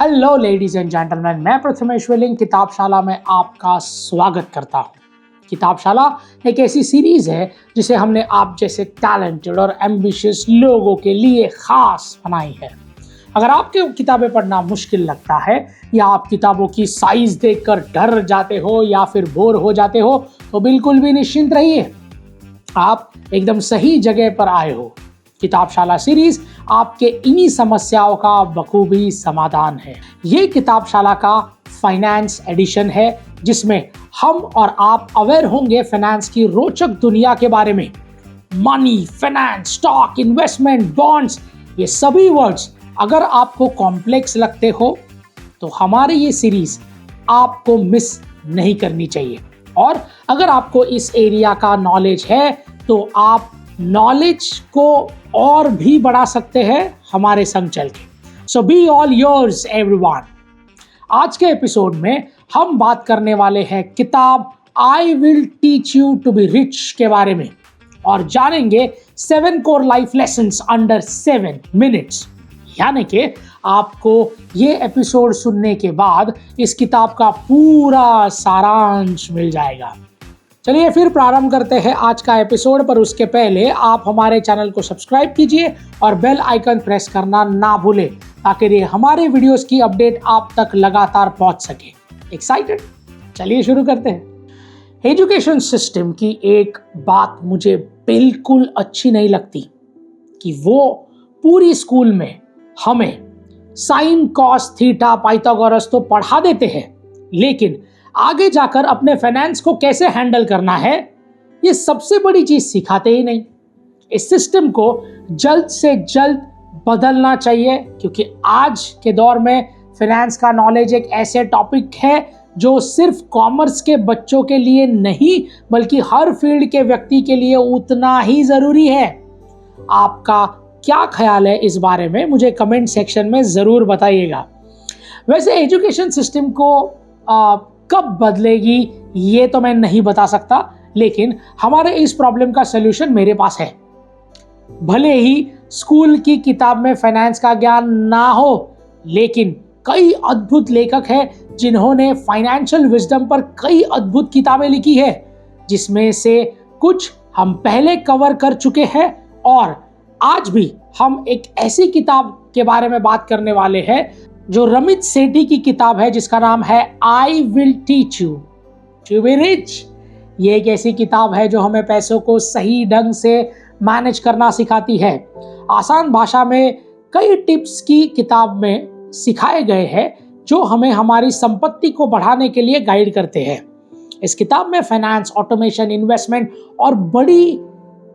Hello ladies and gentleman, मैं प्रथमेश्वरलिंग किताबशाला में आपका स्वागत करता हूँ। किताबशाला एक ऐसी सीरीज है जिसे हमने आप जैसे टैलेंटेड और एम्बिशियस लोगों के लिए खास बनाई है। अगर आपको किताबें पढ़ना मुश्किल लगता है या आप किताबों की साइज देखकर डर जाते हो या फिर बोर हो जाते हो तो बिल्कुल भी निश्चिंत रहिए, आप एकदम सही जगह पर आए हो। किताबशाला सीरीज आपके इन्हीं समस्याओं का बखूबी समाधान है। ये किताबशाला का फाइनेंस एडिशन है जिसमें हम और आप अवेयर होंगे फाइनेंस की रोचक दुनिया के बारे में। Money, finance, stock, investment, bonds, ये सभी वर्ड्स अगर आपको कॉम्प्लेक्स लगते हो तो हमारी ये सीरीज आपको मिस नहीं करनी चाहिए। और अगर आपको इस एरिया का नॉलेज है तो आप नॉलेज को और भी बढ़ा सकते हैं हमारे संग चल के। सो बी ऑल योर्स एवरीवन। आज के एपिसोड में हम बात करने वाले हैं किताब I will teach you to be rich के बारे में और जानेंगे 7 core life lessons under 7 minutes. यानी कि आपको ये एपिसोड सुनने के बाद इस किताब का पूरा सारांश मिल जाएगा। चलिए फिर प्रारंभ करते हैं आज का एपिसोड, पर उसके पहले आप हमारे चैनल को सब्सक्राइब कीजिए और बेल आइकन प्रेस करना ना भूलें ताकि हमारे वीडियोस की अपडेट आप तक लगातार पहुंच सके। एक्साइटेड? चलिए शुरू करते हैं। एजुकेशन सिस्टम की एक बात मुझे बिल्कुल अच्छी नहीं लगती कि वो पूरी स्कूल में हमें साइन, कॉस, थीटा, पाइथागोरस तो पढ़ा देते हैं, लेकिन आगे जाकर अपने फाइनेंस को कैसे हैंडल करना है ये सबसे बड़ी चीज सिखाते ही नहीं। इस सिस्टम को जल्द से जल्द बदलना चाहिए क्योंकि आज के दौर में फाइनेंस का नॉलेज एक ऐसे टॉपिक है जो सिर्फ कॉमर्स के बच्चों के लिए नहीं बल्कि हर फील्ड के व्यक्ति के लिए उतना ही जरूरी है। आपका क्या ख्याल है इस बारे में मुझे कमेंट सेक्शन में जरूर बताइएगा। वैसे एजुकेशन सिस्टम को कब बदलेगी ये तो मैं नहीं बता सकता, लेकिन हमारे इस प्रॉब्लम का सलूशन मेरे पास है। भले ही स्कूल की किताब में फाइनेंस का ज्ञान ना हो, लेकिन कई अद्भुत लेखक हैं जिन्होंने फाइनेंशियल विजडम पर कई अद्भुत किताबें लिखी है, जिसमें से कुछ हम पहले कवर कर चुके हैं और आज भी हम एक ऐसी किताब के बारे में बात करने वाले हैं जो रमित सेठी की किताब है जिसका नाम है I will teach you to be rich. ये एक ऐसी किताब है जो हमें पैसों को सही ढंग से मैनेज करना सिखाती है। आसान भाषा में कई टिप्स की किताब में सिखाए गए हैं जो हमें हमारी संपत्ति को बढ़ाने के लिए गाइड करते हैं। इस किताब में फाइनेंस, ऑटोमेशन, इन्वेस्टमेंट और बड़ी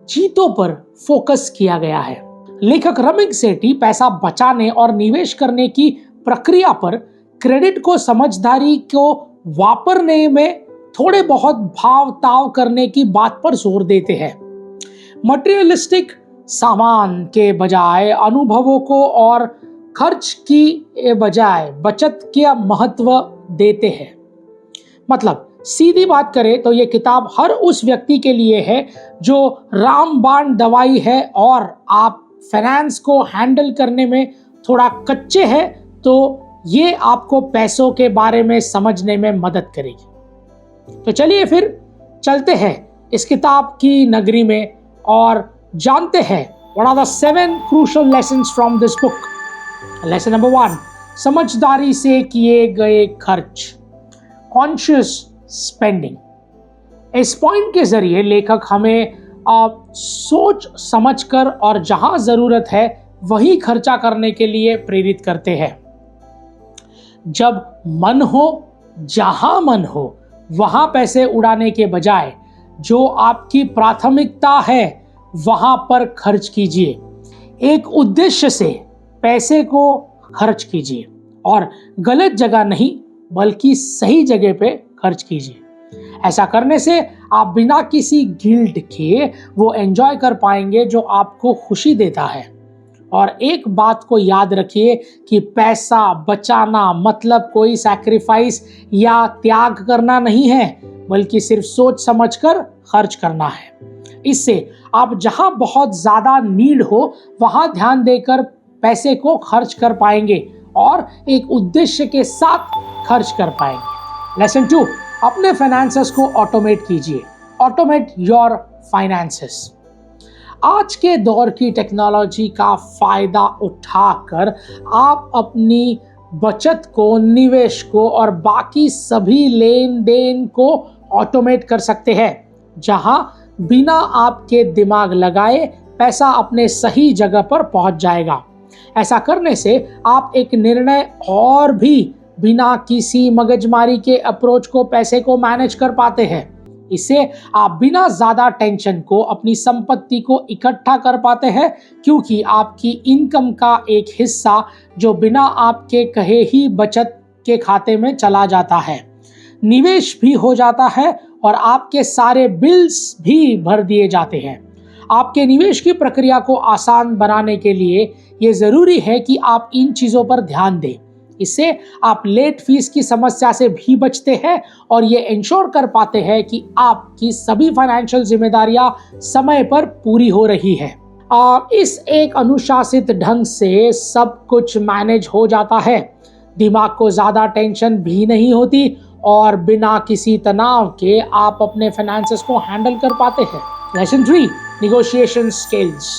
चीजों पर फोकस किया गया है। लेखक रमित सेठी पैसा बचाने और निवेश करने की प्रक्रिया पर क्रेडिट को समझदारी को वापरने में थोड़े बहुत भाव ताव करने की बात पर जोर देते हैं। मटेरियलिस्टिक सामान के बजाय अनुभवों को और खर्च की बजाय बचत का महत्व देते हैं। मतलब सीधी बात करें तो ये किताब हर उस व्यक्ति के लिए है जो रामबाण दवाई है और आप फाइनेंस को हैंडल करने में थोड़ा कच्चे हैं तो ये आपको पैसों के बारे में समझने में मदद करेगी। तो चलिए फिर चलते हैं इस किताब की नगरी में और जानते हैं what are the 7 crucial lessons from this book. Lesson number 1, समझदारी से किए गए खर्च, कॉन्शियस स्पेंडिंग। इस पॉइंट के जरिए लेखक हमें सोच समझकर और जहां जरूरत है वही खर्चा करने के लिए प्रेरित करते हैं। जब मन हो, जहां मन हो वहां पैसे उड़ाने के बजाय जो आपकी प्राथमिकता है वहां पर खर्च कीजिए। एक उद्देश्य से पैसे को खर्च कीजिए और गलत जगह नहीं बल्कि सही जगह पे खर्च कीजिए। ऐसा करने से आप बिना किसी गिल्ट के वो एंजॉय कर पाएंगे जो आपको खुशी देता है। और एक बात को याद रखिए कि पैसा बचाना मतलब कोई सैक्रिफाइस या त्याग करना नहीं है बल्कि सिर्फ सोच समझकर खर्च करना है। इससे आप जहां बहुत ज्यादा नीड हो वहां ध्यान देकर पैसे को खर्च कर पाएंगे और एक उद्देश्य के साथ खर्च कर पाएंगे। लेसन 2, अपने फाइनेंसेस को ऑटोमेट कीजिए। Automate your finances. आज के दौर की टेक्नोलॉजी का फायदा उठाकर आप अपनी बचत को, निवेश को और बाकी सभी लेन देन को ऑटोमेट कर सकते हैं, जहां बिना आपके दिमाग लगाए पैसा अपने सही जगह पर पहुंच जाएगा। ऐसा करने से आप एक निर्णय और भी बिना किसी मगजमारी के अप्रोच को पैसे को मैनेज कर पाते हैं। इससे आप बिना ज्यादा टेंशन को अपनी संपत्ति को इकट्ठा कर पाते हैं, क्योंकि आपकी इनकम का एक हिस्सा जो बिना आपके कहे ही बचत के खाते में चला जाता है, निवेश भी हो जाता है और आपके सारे बिल्स भी भर दिए जाते हैं। आपके निवेश की प्रक्रिया को आसान बनाने के लिए ये जरूरी है कि आप इन चीजों पर ध्यान दें। इससे आप लेट फीस की समस्या से भी बचते हैं और ये इंश्योर कर पाते हैं कि आपकी सभी फाइनेंशियल जिम्मेदारियां समय पर पूरी हो रही है। इस एक अनुशासित ढंग से सब कुछ मैनेज हो जाता है, दिमाग को ज्यादा टेंशन भी नहीं होती और बिना किसी तनाव के आप अपने फाइनेंसेस को हैंडल कर पाते हैं। Lesson 3, negotiation skills.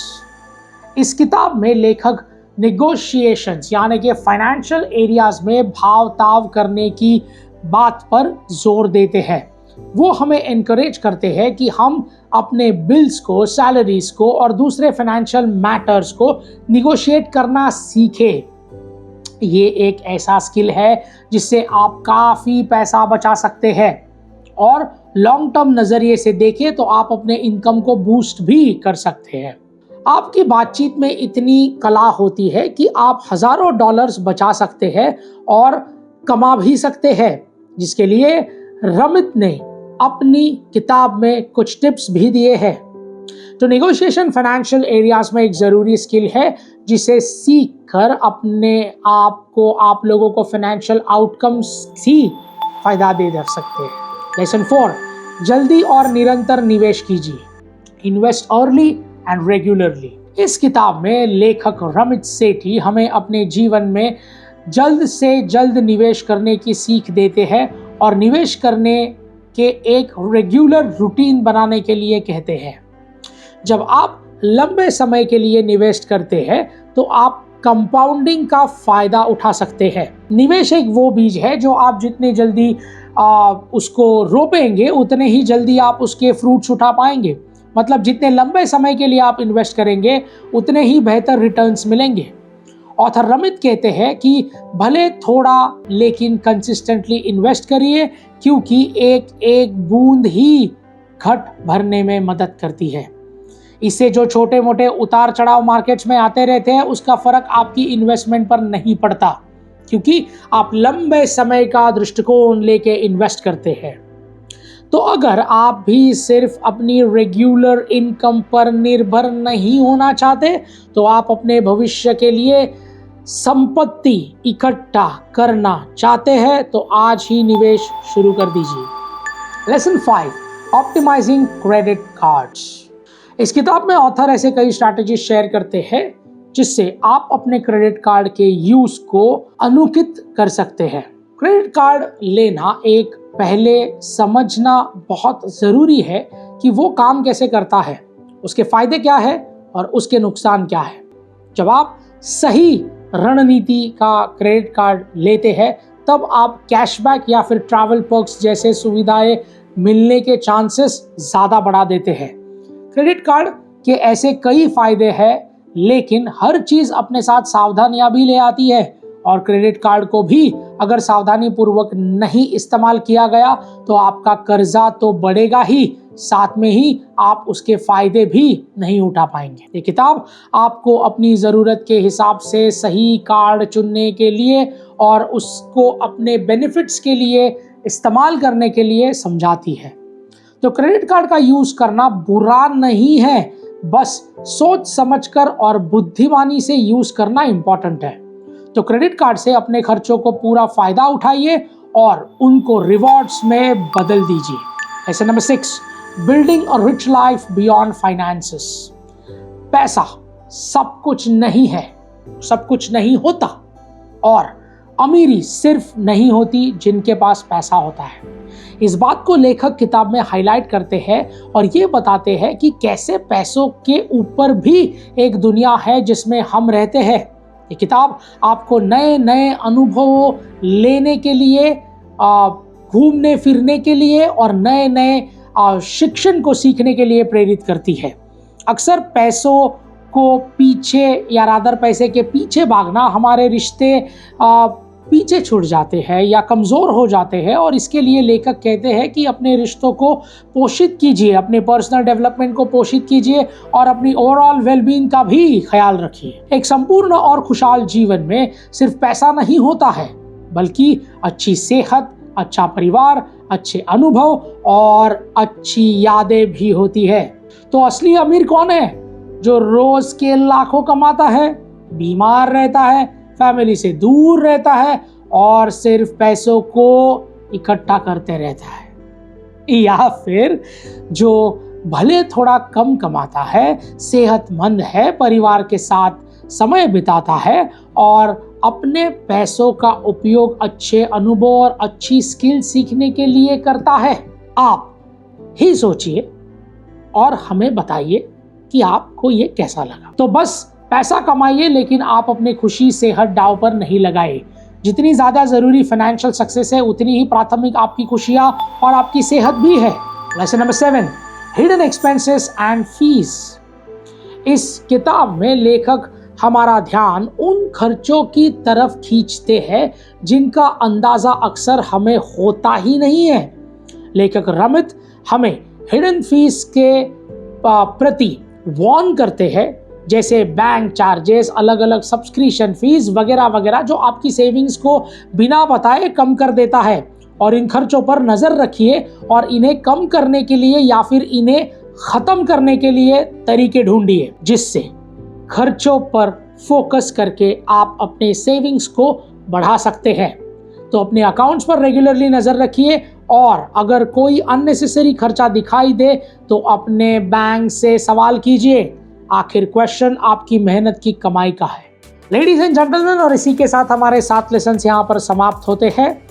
इस किताब में लेखक नेगोशिएशंस यानी कि फाइनेंशियल एरियाज में भाव ताव करने की बात पर जोर देते हैं। वो हमें एनकरेज करते हैं कि हम अपने बिल्स को, सैलरीज को और दूसरे फाइनेंशियल मैटर्स को निगोशिएट करना सीखें। ये एक ऐसा स्किल है जिससे आप काफ़ी पैसा बचा सकते हैं और लॉन्ग टर्म नज़रिए से देखें तो आप अपने इनकम को बूस्ट भी कर सकते हैं। आपकी बातचीत में इतनी कला होती है कि आप हजारों डॉलर्स बचा सकते हैं और कमा भी सकते हैं, जिसके लिए रमित ने अपनी किताब में कुछ टिप्स भी दिए हैं। तो नेगोशिएशन फाइनेंशियल एरियाज में एक ज़रूरी स्किल है जिसे सीख कर अपने आप को, आप लोगों को फाइनेंशियल आउटकम्स ही फायदा दे सकते हैं। लेसन 4, जल्दी और निरंतर निवेश कीजिए। Invest early and regularly. इस किताब में लेखक रमित सेठी हमें अपने जीवन में जल्द से जल्द निवेश करने की सीख देते हैं और निवेश करने के एक रेगुलर रूटीन बनाने के लिए कहते हैं। जब आप लंबे समय के लिए निवेश करते हैं तो आप कंपाउंडिंग का फायदा उठा सकते हैं। निवेश एक वो बीज है जो आप जितने जल्दी उसको रोपेंगे उतने ही जल्दी आप उसके फ्रूट्स उठा पाएंगे। मतलब जितने लंबे समय के लिए आप इन्वेस्ट करेंगे उतने ही बेहतर रिटर्न्स मिलेंगे। ऑथर रमित कहते हैं कि भले थोड़ा लेकिन कंसिस्टेंटली इन्वेस्ट करिए, क्योंकि एक एक बूंद ही घट भरने में मदद करती है। इससे जो छोटे मोटे उतार चढ़ाव मार्केट्स में आते रहते हैं उसका फर्क आपकी इन्वेस्टमेंट पर नहीं पड़ता, क्योंकि आप लंबे समय का दृष्टिकोण लेके इन्वेस्ट करते हैं। तो अगर आप भी सिर्फ अपनी रेगुलर इनकम पर निर्भर नहीं होना चाहते तो आप अपने भविष्य के लिए संपत्ति इकट्ठा करना चाहते हैं तो आज ही निवेश शुरू कर दीजिए। Lesson 5, optimising credit cards. इस किताब में ऑथर ऐसे कई स्ट्रैटेजी शेयर करते हैं जिससे आप अपने क्रेडिट कार्ड के यूज को अनुकूलित कर सकते हैं। क्रेडिट कार्ड लेना एक पहले समझना बहुत ज़रूरी है कि वो काम कैसे करता है, उसके फायदे क्या है और उसके नुकसान क्या है। जब आप सही रणनीति का क्रेडिट कार्ड लेते हैं तब आप कैशबैक या फिर ट्रैवल पर्क्स जैसे सुविधाएं मिलने के चांसेस ज़्यादा बढ़ा देते हैं। क्रेडिट कार्ड के ऐसे कई फायदे हैं, लेकिन हर चीज़ अपने साथ सावधानियां भी ले आती है और क्रेडिट कार्ड को भी अगर सावधानी पूर्वक नहीं इस्तेमाल किया गया तो आपका कर्जा तो बढ़ेगा ही, साथ में ही आप उसके फायदे भी नहीं उठा पाएंगे। ये किताब आपको अपनी ज़रूरत के हिसाब से सही कार्ड चुनने के लिए और उसको अपने बेनिफिट्स के लिए इस्तेमाल करने के लिए समझाती है। तो क्रेडिट कार्ड का यूज़ करना बुरा नहीं है, बस सोच समझकर और बुद्धिमानी से यूज़ करना इम्पॉर्टेंट है। तो क्रेडिट कार्ड से अपने खर्चों को पूरा फायदा उठाइए और उनको रिवॉर्ड्स में बदल दीजिए। ऐसे number 6, building a rich life beyond finances. पैसा सब कुछ नहीं है, सब कुछ नहीं होता। और अमीरी सिर्फ नहीं होती जिनके पास पैसा होता है। इस बात को लेखक किताब में हाईलाइट करते हैं और ये बताते हैं कि कैसे पैसों के ऊपर भी एक दुनिया है जिसमें हम रहते हैं। ये किताब आपको नए नए अनुभवों लेने के लिए, घूमने फिरने के लिए और नए नए शिक्षण को सीखने के लिए प्रेरित करती है। अक्सर पैसों को पीछे या रादर पैसे के पीछे भागना हमारे रिश्ते पीछे छूट जाते हैं या कमज़ोर हो जाते हैं, और इसके लिए लेखक कहते हैं कि अपने रिश्तों को पोषित कीजिए, अपने पर्सनल डेवलपमेंट को पोषित कीजिए और अपनी ओवरऑल वेलबीइंग का भी ख्याल रखिए। एक संपूर्ण और खुशहाल जीवन में सिर्फ पैसा नहीं होता है, बल्कि अच्छी सेहत, अच्छा परिवार, अच्छे अनुभव और अच्छी यादें भी होती है। तो असली अमीर कौन है? जो रोज के लाखों कमाता है, बीमार रहता है, फैमिली से दूर रहता है और सिर्फ पैसों को इकट्ठा करते रहता है। या फिर जो भले थोड़ा कम कमाता है, सेहतमंद है, परिवार के साथ समय बिताता है और अपने पैसों का उपयोग अच्छे अनुभव और अच्छी स्किल सीखने के लिए करता है। आप ही सोचिए और हमें बताइए कि आपको ये कैसा लगा। तो बस पैसा कमाइए, लेकिन आप अपनी खुशी, सेहत दांव पर नहीं लगाइए। जितनी ज़्यादा ज़रूरी फाइनेंशियल सक्सेस है, उतनी ही प्राथमिक आपकी खुशियाँ और आपकी सेहत भी है। Lesson number 7, hidden expenses and fees. इस किताब में लेखक हमारा ध्यान उन खर्चों की तरफ खींचते हैं जिनका अंदाज़ा अक्सर हमें होता ही नहीं है। लेखक रमित हमें हिडन फीस के प्रति वार्न करते हैं, जैसे बैंक चार्जेस, अलग अलग सब्सक्रिप्शन फीस वगैरह वगैरह, जो आपकी सेविंग्स को बिना बताए कम कर देता है। और इन खर्चों पर नज़र रखिए और इन्हें कम करने के लिए या फिर इन्हें ख़त्म करने के लिए तरीके ढूंढिए, जिससे खर्चों पर फोकस करके आप अपने सेविंग्स को बढ़ा सकते हैं। तो अपने अकाउंट्स पर रेगुलरली नज़र रखिए और अगर कोई अननेसेसरी खर्चा दिखाई दे तो अपने बैंक से सवाल कीजिए। आखिर क्वेश्चन आपकी मेहनत की कमाई का है। लेडीज एंड जेंटलमैन, और इसी के साथ हमारे 7 लेसन्स यहाँ पर समाप्त होते हैं।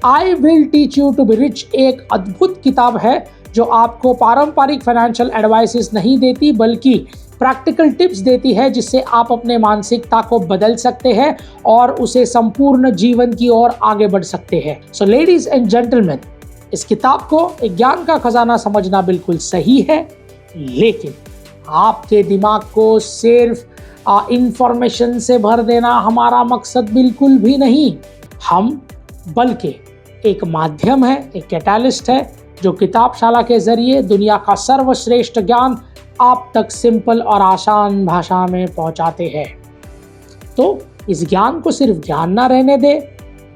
I will teach you to be rich एक अद्भुत किताब है जो आपको पारंपरिक फाइनेंशियल एडवाइसेस नहीं देती, बल्कि प्रैक्टिकल टिप्स देती है जिससे आप अपने मानसिकता को बदल सकते हैं और उसे संपूर्ण जीवन की ओर आगे बढ़ सकते हैं। सो लेडीज एंड जेंटलमैन, इस किताब को एक ज्ञान का खजाना समझना बिल्कुल सही है, लेकिन आपके दिमाग को सिर्फ इंफॉर्मेशन से भर देना हमारा मकसद बिल्कुल भी नहीं। हम बल्कि एक माध्यम है, एक कैटालिस्ट है जो किताबशाला के जरिए दुनिया का सर्वश्रेष्ठ ज्ञान आप तक सिंपल और आसान भाषा में पहुंचाते हैं। तो इस ज्ञान को सिर्फ ज्ञान ना रहने दे,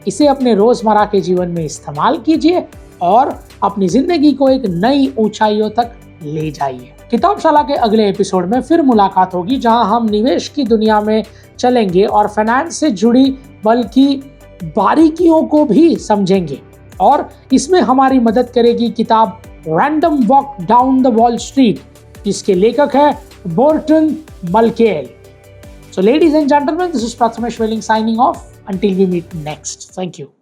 इसे अपने रोजमर्रा के जीवन में इस्तेमाल कीजिए और अपनी जिंदगी को एक नई ऊंचाइयों तक ले जाइए। किताबशाला के अगले एपिसोड में फिर मुलाकात होगी, जहां हम निवेश की दुनिया में चलेंगे और फाइनेंस से जुड़ी बल्कि बारीकियों को भी समझेंगे। और इसमें हमारी मदद करेगी किताब random walk down the wall street, जिसके लेखक है बोर्टन मल्केल। So ladies and gentlemen, this is Prathamesh Welling signing off. Until we meet next. Thank you.